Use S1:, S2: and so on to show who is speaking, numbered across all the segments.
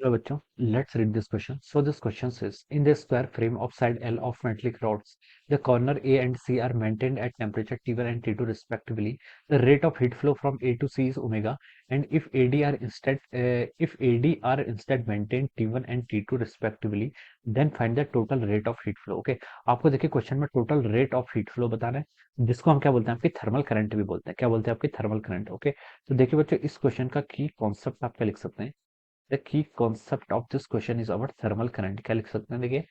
S1: Hello बच्चों, let's read this question. So this question says, in the square frame of side L of metallic rods, the corner A and C are maintained at temperature T1 and T2 respectively. The rate of heat flow from A to C is omega, and if AD are instead maintained T1 and T2 respectively, then find the total rate of heat flow. Okay, आपको देखिए question में total rate of heat flow बताना है, जिसको हम क्या बोलते हैं, आपकी थर्मल करंट भी बोलते हैं। क्या बोलते हैं? आपकी थर्मल करंट। ओके, तो देखिए बच्चों, इस क्वेश्चन का की कॉन्सेप्ट आप क्या लिख सकते हैं? The key concept of this question is our thermal current। क्या लिख सकते हैं? देखिए,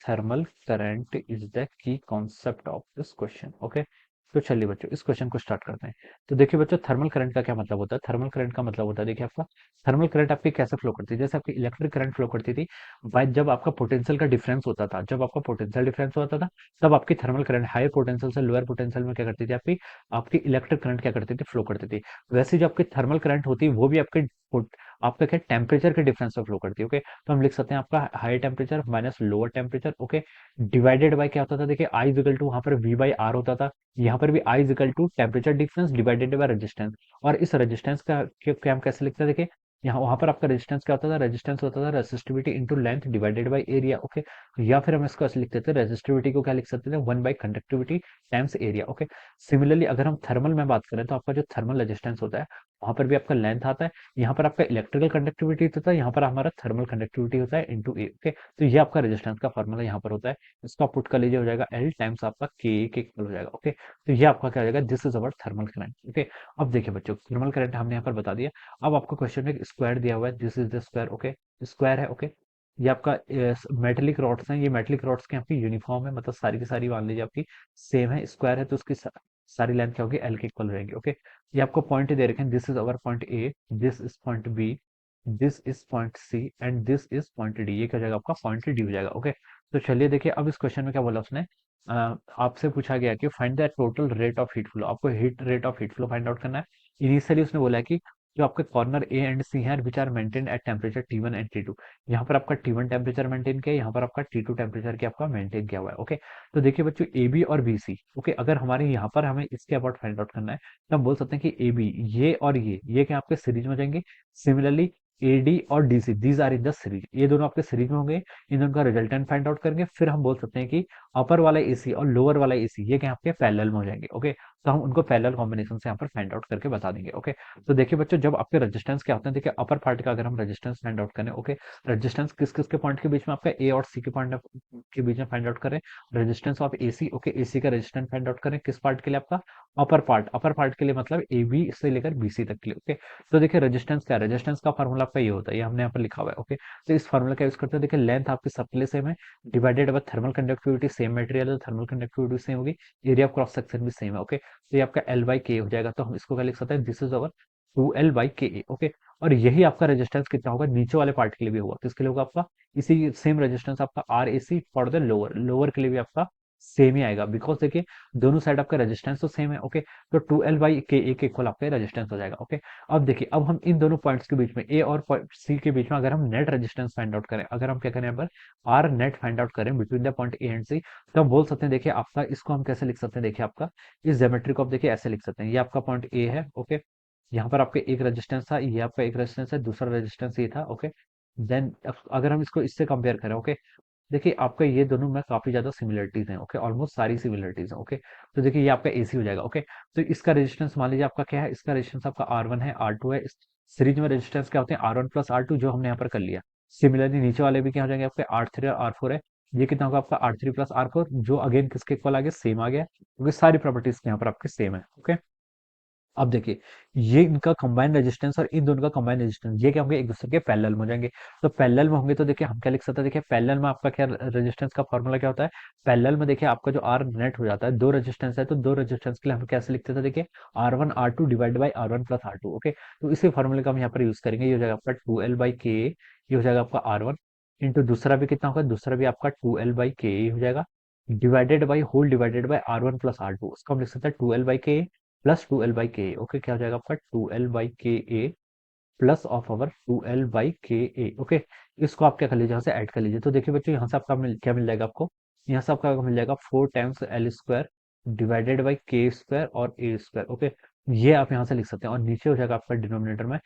S1: thermal current is the key concept of this question. Okay, तो चलिए बच्चों इस क्वेश्चन को स्टार्ट करते हैं। तो देखिए बच्चों, थर्मल करंट का क्या मतलब होता है? थर्मल करंट का मतलब होता है, देखिए आपका थर्मल करंट आपकी कैसे फ्लो करती है? जैसे आपकी इलेक्ट्रिक करंट फ्लो करती थी बाय जब आपका पोटेंशियल का डिफरेंस होता था, जब आपका पोटेंशियल डिफरेंस होता था तब आपकी थर्मल करंट हाई पोटेंशियल से लोअर पोटेंशियल में क्या करती थी? आपकी आपकी इलेक्ट्रिक करंट क्या करती थी? फ्लो करती थी। वैसे जो आपकी थर्मल करंट होती है वो भी आपका क्या टेम्परेचर के डिफरेंस में फ्लो करती है। ओके, तो हम लिख सकते हैं आपका high temperature minus lower temperature. Okay, divided by क्या होता था? देखिए आई इजिकल टू वहां पर वी बाई आर होता था, यहाँ पर भी I equal to temperature difference divided by resistance. और इस रेजिस्टेंस का क्या हम कैसे लिखते हैं? देखिए यहाँ वहां पर आपका रेजिस्टेंस क्या होता था? रेजिस्टेंस होता था resistivity into length divided by area. Okay, या फिर हम इसको ऐसे लिख देते हैं, रेजिस्टिविटी को क्या लिख सकते थे? One by conductivity times area. Okay, similarly अगर हम थर्मल में बात करें तो आपका जो थर्मल रेजिस्टेंस होता है वहां पर भी आपका लेंथ आता है, यहाँ पर आपका इलेक्ट्रिकल कंडक्टिविटी होता है, यहाँ पर हमारा थर्मल कंडक्टिविटी होता है इनटू ए। ओके, तो ये आपका रेजिस्टेंस का फॉर्मूला यहाँ पर होता है। इसको आप पुट कर लीजिए, हो जाएगा एल टाइम्स आपका के इक्वल हो जाएगा। ओके, तो ये आपका क्या हो जाएगा? This is our thermal current. Okay, अब देखिए बच्चों, थर्मल करंट हमने यहाँ पर बता दिया। अब आपको क्वेश्चन में स्क्वायर दिया हुआ है, this is the square. Okay, square है। ओके, ये आपका मेटेलिक रॉड्स हैं, ये मेटेलिक रॉड्स की आपकी यूनिफॉर्म है, मतलब सारी की सारी मान लीजिए आपकी सेम है। स्क्वायर है तो उसकी सारी लेंथ क्या होगी? एल के इक्वल रहेगी। ओके, ये आपको पॉइंट दे रखे हैं, this is our point A, this is point B, this is point C and this is point D. ये क्या हो जाएगा? आपका पॉइंट डी हो जाएगा। ओके, तो चलिए देखिए, अब इस क्वेश्चन में क्या बोला उसने, आपसे पूछा गया कि find the total rate of heat flow. आपको heat rate of heat flow find out करना है। इनिशियली उसने बोला है कि जो आपके कॉर्नर ए एंड सी हैं which are maintain at temperature T one and T two, यहाँ पर आपका टी वन टेम्परेचर मेंटेन किया है, यहाँ पर आपका टी टू टेम्परेचर क्या आपका मेंटेन किया हुआ है। ओके, तो देखिए बच्चों, ए बी और बी सी। ओके, अगर हमारे यहाँ पर हमें इसके अबाउट फाइंड आउट करना है तो हम बोल सकते हैं कि ए बी ये और ये क्या आपके सीरीज में हो जाएंगे। सिमिलरली ए डी और D C these are in the series, ये दोनों आपके सीरीज में होंगे। इन दोनों का रिजल्टेंट फाइंड आउट करेंगे, फिर हम बोल सकते हैं कि अपर वाला एसी और लोअर वाला एसी ये क्या आपके पैरेलल में हो जाएंगे। ओके, तो हम उनको पैरेलल कॉम्बिनेशन से यहाँ पर फाइंड आउट करके बता देंगे। ओके, तो देखिए बच्चों, जब आपके रेजिस्टेंस क्या होते हैं, देखिए अपर पार्ट का अगर हम रेजिस्टेंस फाइंड आउट करें। ओके, रेजिस्टेंस किस किस के पॉइंट के बीच में? आपका ए और सी के पॉइंट के बीच में फाइंड आउट करें resistance of AC. Okay, AC का रेजिस्टेंस फाइंड आउट करें किस पार्ट के लिए? आपका अपर पार्ट के लिए, मतलब ए बी से लेकर बी सी तक के लिए। ओके, तो देखिए रेजिस्टेंस क्या है? रेजिस्टेंस का फॉर्मूला आपका ये होता है, ये हमने यहाँ पर लिखा हुआ है। ओके, तो इस फॉर्मूला का यूज करते हैं। देखिए लेंथ आपकी सबके लिए सेम है, divided by thermal conductivity, same material है, थर्मल कंडक्टिविटी सेम होगी, एरिया ऑफ क्रॉस सेक्शन भी सेम है। ओके, तो ये आपका एल बाई के हो जाएगा, तो हम इसको क्या लिख सकते हैं? This is our two L by K A. Okay, और यही आपका रेजिस्टेंस कितना होगा? नीचे वाले पार्ट के लिए भी होगा, किसके लिए होगा? आपका इसी सेम रेजिस्टेंस आपका R A C for the lower, lower के लिए भी आपका सेम ही आएगा, बिकॉज देखिए दोनों साइड आपका रेजिस्टेंस तो सेम है। ओके, तो टू एल बाई के ए के इक्वल आपका रेजिस्टेंस हो जाएगा। ओके, अब देखिए, अब हम इन दोनों पॉइंट्स के बीच में ए और सी के बीच में अगर हम नेट रेजिस्टेंस फाइंड आउट करें, अगर हम क्या करें यहाँ पर आर नेट फाइंड आउट करें between the point A and C, तो हम बोल सकते हैं, देखिए आपका इसको हम कैसे लिख सकते हैं? देखिए आपका इस ज्योमेट्री को आप देखिए ऐसे लिख सकते हैं, ये आपका पॉइंट ए है। ओके, यहाँ पर आपका एक रेजिस्टेंस था, ये आपका एक रेजिस्टेंस है, दूसरा रेजिस्टेंस ये था। ओके, देन अगर हम इसको इससे कंपेयर करें, ओके, देखिए आपका ये दोनों में काफी ज्यादा सिमिलरिटीज हैं। ओके, ऑलमोस्ट सारी सिमिलरिटीज हैं। ओके, तो देखिए ये आपका एसी हो जाएगा। ओके, तो इसका रेजिस्टेंस मान लीजिए आपका क्या है? इसका रेजिस्टेंस आपका आर वन है, आर टू है। सीरीज में रेजिस्टेंस क्या होते हैं? R one plus R two, जो हमने यहाँ पर कर लिया। सिमिलरली नीचे वाले भी क्या हो जाएंगे? आपके आर थ्री और आर फोर है, ये कितना होगा? आपका R three plus R four, जो अगेन किसके इक्वल आ गया? सेम आ गया, क्योंकि सारी प्रॉपर्टीज यहाँ पर आपके सेम है। ओके, अब देखिए, ये इनका कंबाइन रेजिस्टेंस और इन दोनों का कंबाइन रेजिस्टेंस ये क्या होंगे? एक दूसरे के पैरेलल में हो जाएंगे। तो पैरेलल में होंगे तो देखिए हम क्या लिख सकते हैं? देखिए पैरेलल में आपका क्या रेजिस्टेंस का फॉर्मूला क्या होता है? पैरेलल में देखिए आपका जो आर नेट हो जाता है, दो रेजिस्टेंस है तो दो रेजिस्टेंस के लिए हम कैसे लिखते थे? देखिए R one R two divide by R one plus R two. Okay, तो इसी फॉर्मूले का हम यहाँ पर यूज करेंगे, ये हो जाएगा आपका टू एल बाई के, ये हो जाएगा आपका आर वन इंटू दूसरा भी कितना होगा? दूसरा भी आपका टू एल बाई के हो जाएगा, divided by whole divided by R one plus R two. उसको हम लिख सकते हैं two L by K plus two L by K. Okay, क्या हो जाएगा आपका? Two L by K A plus of our two L by K A. Okay, इसको आप क्या कर लीजिए? यहाँ से ऐड कर लीजिए, तो देखिए बच्चों यहाँ से आपका क्या मिल जाएगा? आपको यहाँ से आपका मिल जाएगा four times L square divided by के स्क्वायर और ए स्क्वायर। ओके, ये आप यहाँ से लिख सकते हैं, और नीचे हो जाएगा आपका डिनोमिनेटर में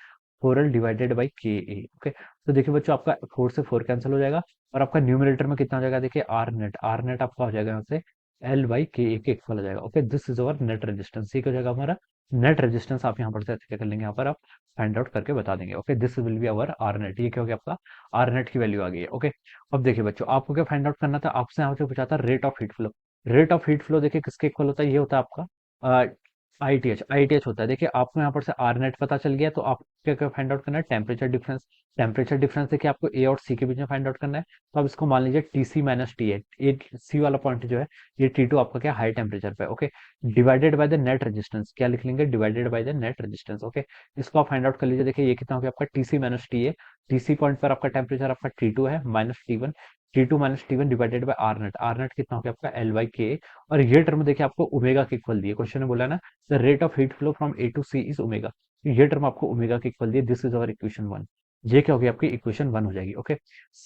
S1: 4L divided by K A. Okay, तो देखिए बच्चों आपका 4 से 4 कैंसिल हो जाएगा और आपका न्यूमरेटर में कितना हो जाएगा, देखिए आर नेट आपका हो जाएगा यहाँ से एल बाई के ए के इक्वल हो जाएगा। Okay, this is our net resistance, ये क्या हो जाएगा हमारा नेट रेजिस्टेंस। आप यहाँ पर से क्या कर लेंगे, यहाँ पर आप फाइंड आउट करके बता देंगे। Okay, this will be our R net, ये क्या हो गया आपका आर नेट की वैल्यू आ गई है। ओके, अब देखिए बच्चों आपको क्या फाइंड आउट करना था, आपसे यहाँ से पूछा था rate of heat flow. Rate of heat flow देखिए किसके इक्वल होता है, ये होता है आपका आईटीएच होता है। देखिए आपको यहाँ पर से आर नेट पता चल गया, तो आप क्या क्या फाइंड आउट करना है, टेम्परेचर डिफरेंस। टेम्परेचर डिफरेंस देखिए आपको ए और सी के बीच में फाइंड आउट करना है, तो आप इसको मान लीजिए टीसी माइनस टी है। ए सी वाला पॉइंट जो है ये T2 आपका क्या हाई टेम्परेचर पे। Okay, divided by the net resistance, क्या लिख लेंगे, divided by the net resistance. Okay, इसको आप फाइंड आउट कर लीजिए। देखिए ये कितना हो गया आपका टीसी माइनस टी है। टीसी पॉइंट पर आपका टेम्परेचर आपका T2 है minus T1। T2 minus T1 divided by R net. R net कितना हो गया आपका एल बाई के। और ये टर्म देखिए आपको ओमेगा के इक्वल दिए, क्वेश्चन ने बोला ना the rate of heat flow from A to C is omega. ये टर्म आपको ओमेगा के इक्वल दिए, this is our equation one. ये क्या होगी आपकी इक्वेशन वन हो जाएगी। ओके,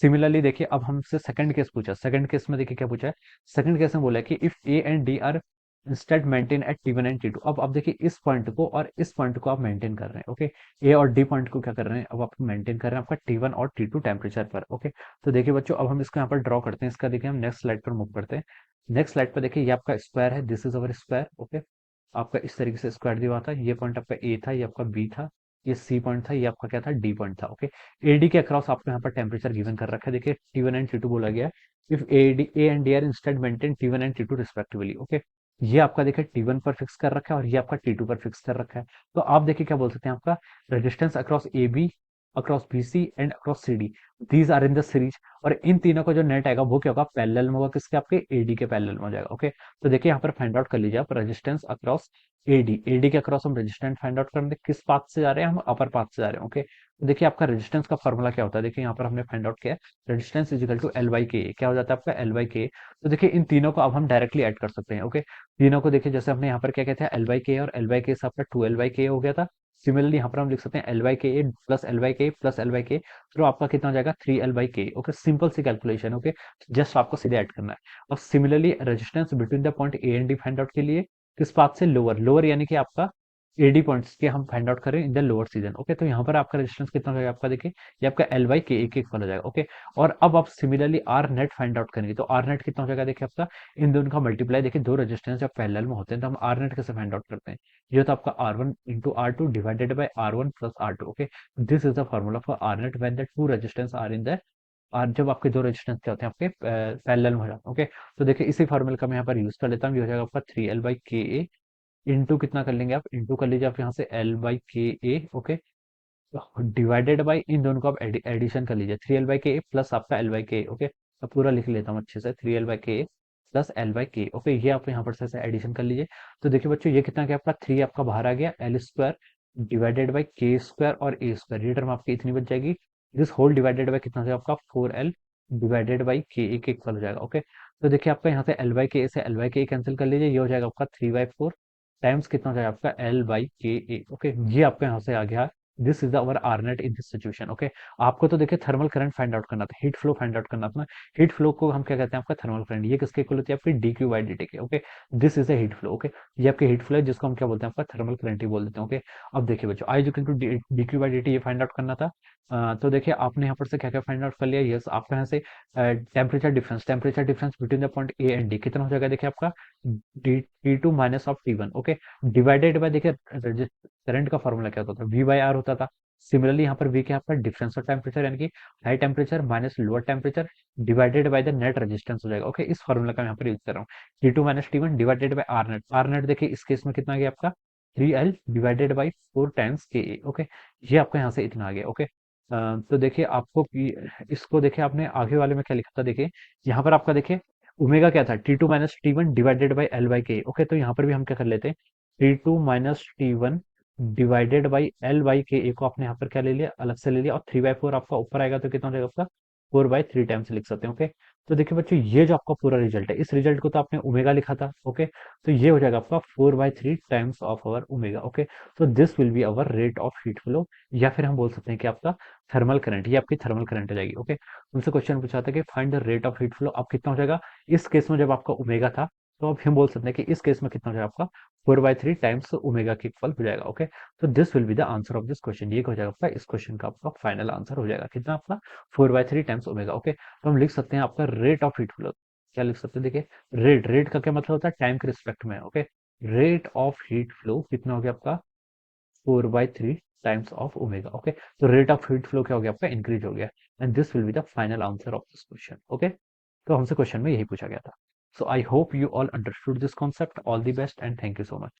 S1: सिमिलरली देखिए अब हमसे सेकंड केस पूछा। सेकंड केस में देखिए क्या पूछा है, सेकंड केस में बोला है कि if A and D R instead maintain at T1 and T2। अब देखिए इस पॉइंट को और इस पॉइंट को आप मेंटेन कर रहे हैं। ओके, ए और डी पॉइंट को क्या कर रहे हैं, अब आप मेंटेन कर रहे हैं आपका T1 और T2 टेम्परेचर पर। ओके, तो देखिए बच्चों अब हम इसको यहाँ पर ड्रॉ करते हैं। इसका देखिए हम नेक्स्ट स्लाइड पर मूव करते हैं। नेक्स्ट स्लाइड पर देखिए ये आपका स्क्वायर है, this is our square. Okay, आपका इस तरीके से स्क्वायर दिया हुआ था। ये पॉइंट आपका ए था, ये आपका बी था, ये सी पॉइंट था, ये आपका क्या था डी पॉइंट था। ओके, एडी के अक्रॉस आपको यहाँ पर टेम्परेचर गिवन कर रखा है। देखिए T1 एंड T2 बोला गया है। If A and D R instead maintain T1 and T2 respectively. Okay, ये आपका देखिए T1 पर फिक्स कर रखा है और ये आपका T2 पर फिक्स कर रखा है। तो आप देखिए क्या बोल सकते हैं, आपका resistance across A B, across B C and across C D, these are in the series. और इन तीनों का जो नेट आएगा वो क्या होगा, पैरेलल में होगा, किसके आपके एडी के पैरेलल में हो जाएगा। ओके, तो देखिए यहाँ पर फाइंड आउट कर लीजिए आप रेजिस्टेंस अक्रॉस एडी। एडी के अक्रॉस हम रेजिस्टेंस फाइंड आउट करेंगे, किस पाथ से जा रहे हैं, हम अपर पाथ से जा रहे हैं। ओके, तो देखिए आपका रेजिस्टेंस का फॉर्मूला क्या होता है, देखिए यहाँ पर हमने फाइंड आउट किया है resistance is equal to L by K. क्या हो जाता है आपका एल बाई के। तो देखिए इन तीनों को अब हम डायरेक्टली ऐड कर सकते हैं। ओके, तीनों को देखिए जैसे हमने यहाँ पर क्या कहते हैं एल बाई के, और एल बाई के से आपका 2L/K हो गया था। सिमिलरली यहाँ पर हम लिख सकते हैं L/K plus L/K plus L/K, तो आपका कितना हो जाएगा 3L/K। ओके, सिंपल सी कैलकुलेशन। ओके, जस्ट आपको सीधे ऐड करना है। अब similarly resistance between the point A and D find out के लिए किस पाथ से, लोअर लोअर, यानी कि आपका एडी पॉइंट्स के हम फाइंड आउट करें in the lower season. Okay, तो यहाँ पर आपका रेजिस्टेंस कितना हो जाएगा आपका, देखिए ये आपका L/K एक इक्वल हो जाएगा। ओके, और अब आप similarly R net find out करेंगे, तो आर नेट कितना हो जाएगा, देखिए आपका इन दोनों का मल्टीप्लाई। देखिए दो रेजिस्टेंस जब पैरेलल में होते हैं तो हम आर नेट कैसे फाइंड आउट करते हैं, ये होता है आपका R1 into R2 divided by R1 plus R2। Okay, this is the formula for R net when the two resistance are in the और जब आपके दो रेजिस्टेंस क्या होते हैं आपके पैरेलल में हो जाते हैं। ओके, तो देखिए इसी फॉर्मूले का मैं यहाँ पर यूज कर लेता हूँ। ये हो जाएगा आपका 3L/Ka इंटू कितना कर लेंगे आप, इंटू कर लीजिए आप यहाँ से L/Ka। ओके, डिवाइडेड बाई इन दोनों को आप एडिशन कर लीजिए, 3L/Ka प्लस आपका L/Ka। ओके, तो पूरा लिख लेता हूँ अच्छे से, 3L/Ka प्लस L/K। ओके, ये आप यहाँ पर से एडिशन कर लीजिए। तो देखिए बच्चों ये कितना गया आपका, 3 आपका बाहर आ गया, एल स्क्वायर डिवाइडेड बाई के स्क्वायर और ए स्क्वायर, ये टर्म आपकी इतनी बच जाएगी। दिस होल डिवाइडेड बाई कितना हो जाएगा आपका 4L डिवाइडेड बाई के के इक्वल हो जाएगा। ओके, तो देखिए आपका यहाँ से L/K से L/K कैंसिल कर लीजिए, ये हो जाएगा आपका 3/4 टाइम्स कितना हो जाएगा आपका L/Ka। ओके, ये आपका यहाँ से आ गया, this is our R net in this situation. Okay, आपको तो देखिए थर्मल करंट फाइंड आउट करना था, हीट फ्लो फाइंड आउट करना था ना। हीट फ्लो को हम क्या कहते हैं आपका थर्मल करंट, ये किसके इक्वल होती है आपकी dQ/dt के। Okay, this is a heat flow. Okay, ये आपके हीट फ्लो है जिसको हम क्या बोलते हैं आपका थर्मल करंट ही बोल देते हैं। ओके, अब देखिए बच्चों आई इक्वल टू dQ/dt ये फाइंड आउट करना था। तो देखिए आपने यहाँ पर से क्या क्या फाइंड आउट कर लिया, यस आपका यहाँ से temperature difference between the point A and D कितना हो जाएगा, देखिए आपका T2 minus of T1। Okay, divided by देखिए करंट का फॉर्मूला क्या होता था, V/R होता था। सिमिलरली यहाँ पर V क्या आपका डिफरेंस ऑफ टेम्परेचर, यानी कि high temperature minus lower temperature divided by the net resistance हो जाएगा। ओके, इस फॉर्मूला का मैं यहाँ पर यूज कर रहा हूँ, T2 minus T1 divided by R net. R net देखिए इस केस में कितना आ गया आपका 3L divided by 4 times Ka। Okay, ये आपका यहाँ से इतना आ गया। ओके, तो देखिए आपको इसको देखिए आपने आगे वाले में क्या लिखा था, देखिए यहाँ पर आपका देखिए ओमेगा क्या था, T2 minus T1 divided by L/K। Okay, तो यहाँ पर भी हम क्या कर लेते हैं, T2 minus T1 divided by L/Ka को आपने यहाँ पर क्या ले लिया, अलग से ले लिया, और 3/4 आपका ऊपर आएगा तो कितना हो जाएगा आपका 4/3 टाइम्स लिख सकते हैं। ओके, तो देखिए बच्चों ये जो आपका पूरा रिजल्ट है, इस रिजल्ट को तो आपने ओमेगा लिखा था। ओके, तो ये हो जाएगा आपका 4/3 times of our omega. Okay, तो this will be our rate of heat flow, या फिर हम बोल सकते हैं कि आपका थर्मल करंट, ये आपकी थर्मल करंट हो जाएगी। ओके, तुमसे क्वेश्चन पूछा था कि find the rate of heat flow, अब कितना हो जाएगा इस केस में जब आपका ओमेगा था, तो अब हम बोल सकते हैं कि इस केस में कितना हो जाएगा आपका 4/3 टाइम्स ओमेगा के इक्वल हो जाएगा। ओके, तो this will be the answer of this question. ये हो जाएगा आपका इस क्वेश्चन का आपका फाइनल आंसर हो जाएगा कितना आपका 4/3 टाइम्स ओमेगा। ओके, तो हम लिख सकते हैं आपका रेट ऑफ हीट फ्लो। क्या लिख सकते हैं, देखिए रेट, रेट का क्या मतलब होता है, टाइम के रिस्पेक्ट में। Okay, rate of heat flow कितना हो गया आपका 4/3 टाइम्स ऑफ ओमेगा। ओके, तो रेट ऑफ हीट फ्लो क्या हो गया आपका, इंक्रीज हो गया। And this will be the final answer of this question. Okay, तो हमसे क्वेश्चन में यही पूछा गया था। So I hope you all understood this concept. All the best and thank you so much.